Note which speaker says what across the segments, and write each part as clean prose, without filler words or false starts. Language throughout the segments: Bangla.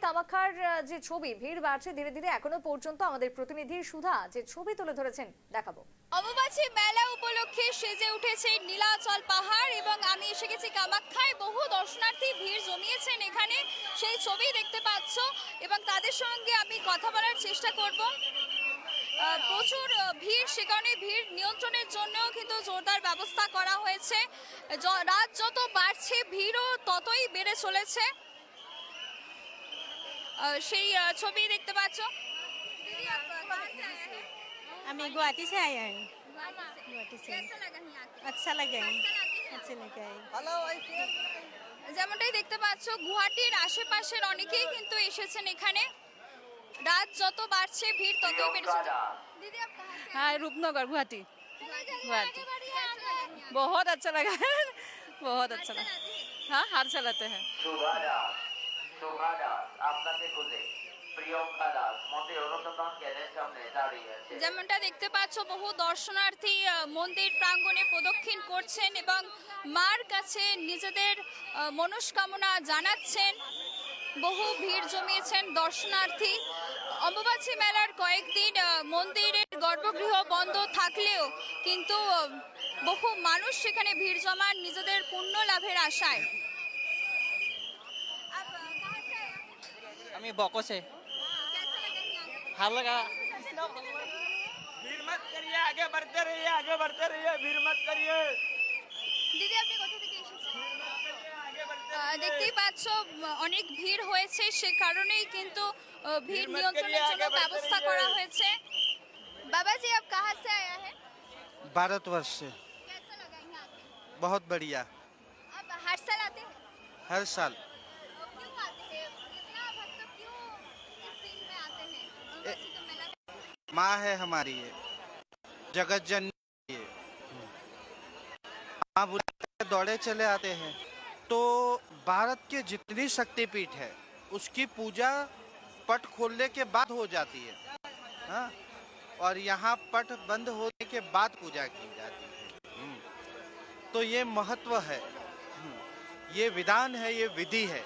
Speaker 1: কামাখ্যার যে ছবি, ভিড় বাড়ছে ধীরে ধীরে। এখনো পর্যন্ত আমাদের প্রতিনিধি সুধা যে ছবি তুলে ধরেছেন দেখাবো।
Speaker 2: অম্বুবাচী মেলা উপলক্ষে সেজে উঠেছে নীলাচল পাহাড় এবং আমি এসে গেছি কামাখ্যায়। বহু দর্শনার্থী ভিড় জমিয়েছেন এখানে, সেই ছবি দেখতে পাচ্ছ এবং তাদের সঙ্গে আমি কথা বলার চেষ্টা করব। প্রচুর ভিড়, সে কারণে ভিড় নিয়ন্ত্রণের জন্য কিন্তু জোরদার ব্যবস্থা করা হয়েছে। রাত যত বাড়ছে ভিড়ও ততই বেড়ে চলেছে, সেই ছবি দেখতে পাচ্ছ।
Speaker 3: আমি गुवाहाटी से आया हूँ। गुवाहाटी से। अच्छा लगा है। अच्छा लगा है।
Speaker 2: যেমনটাই দেখতে পাচ্ছ, গুয়াহাটির আশেপাশের অনেকেই কিন্তু এসেছেন এখানে। রাত যত বাড়ছে ভিড় ততই বেড়েছে। दीदी आप कहाँ से?
Speaker 3: हाँ, रूपनगर गुवाहाटी। गुवाहाटी। बहुत अच्छा लगा है, बहुत अच्छा लगा। हाँ, हर चलाते हैं।
Speaker 2: যেমনটা দেখতে পাচ্ছ, বহু দর্শনার্থী মন্দির প্রাঙ্গণে প্রদক্ষিণ করছেন এবং মার কাছে নিজেদের মনস্কামনা জানাচ্ছেন। বহু ভিড় জমিয়েছেন দর্শনার্থী। অম্বুবাচী মেলার কয়েকদিন মন্দিরের গর্ভগৃহ বন্ধ থাকলেও কিন্তু বহু মানুষ সেখানে ভিড় জমান নিজেদের পুণ্য লাভের আশায়।
Speaker 4: আমি বকো से ভালো লাগা। भीड़ मत करिए, आगे बढ़ते रहिए, भीड़ मत करिए।
Speaker 2: দিদি আপনি কোথা থেকে এসেছেন? দেখতেই পাচ্ছ অনেক ভিড় হয়েছে, সে কারণেই কিন্তু ভিড় নিয়ন্ত্রণের জন্য ব্যবস্থা করা হয়েছে। বাবাজি आप कहाँ से आया है?
Speaker 5: भारतवर्ष से।
Speaker 2: कैसा लगा यहाँ आके?
Speaker 5: बहुत बढ़िया।
Speaker 2: आप हर साल आते हैं?
Speaker 5: हर साल।
Speaker 2: क्यों आते हैं? कितना मतलब क्यों इस दिन में आते हैं? अम्बुबाची का मेला
Speaker 5: माँ है हमारी ये, जगत जननी ये। माँ बुलाते दौड़े चले आते हैं। तो भारत के जितनी शक्तिपीठ है उसकी पूजा पट खोलने के बाद हो जाती है। हाँ, और यहाँ पट बंद होने के बाद पूजा की जाती है। तो ये महत्व है, ये विधान है, ये विधि है,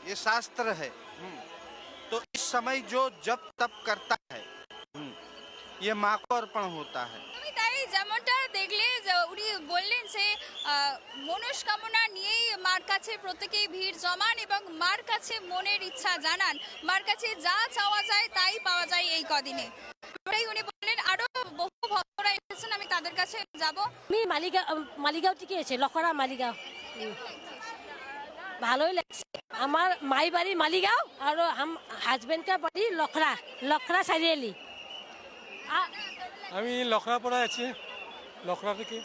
Speaker 5: ये शास्त्र है। तो इस समय जो जप तप करता है ये माँ को अर्पण होता है।
Speaker 2: তুমি তাই যেমনটা দেখলে যে উনি বললেন যে মনস্কামনা নিয়েই মার কাছে প্রত্যেকেই ভিড় জমান এবং মার কাছে মনের ইচ্ছা জানান। মার কাছে যা চাওয়া যায় তাই পাওয়া যায় এই কদিনে। এটাই উনি বললেন। আরো বহু ভক্তরা এসেছেন, আমি তাদের কাছে যাব।
Speaker 6: আমি মালিগাঁও থেকে এসেছি, লখরা মালিগাঁও। ভালোই লাগছে। আমার মাই বাড়ি মালিগাঁও আর হাজবেন্ডের বাড়ি লখরা চারিআলি।
Speaker 7: আমি লখরা পড়া আছি, লখরা থেকে।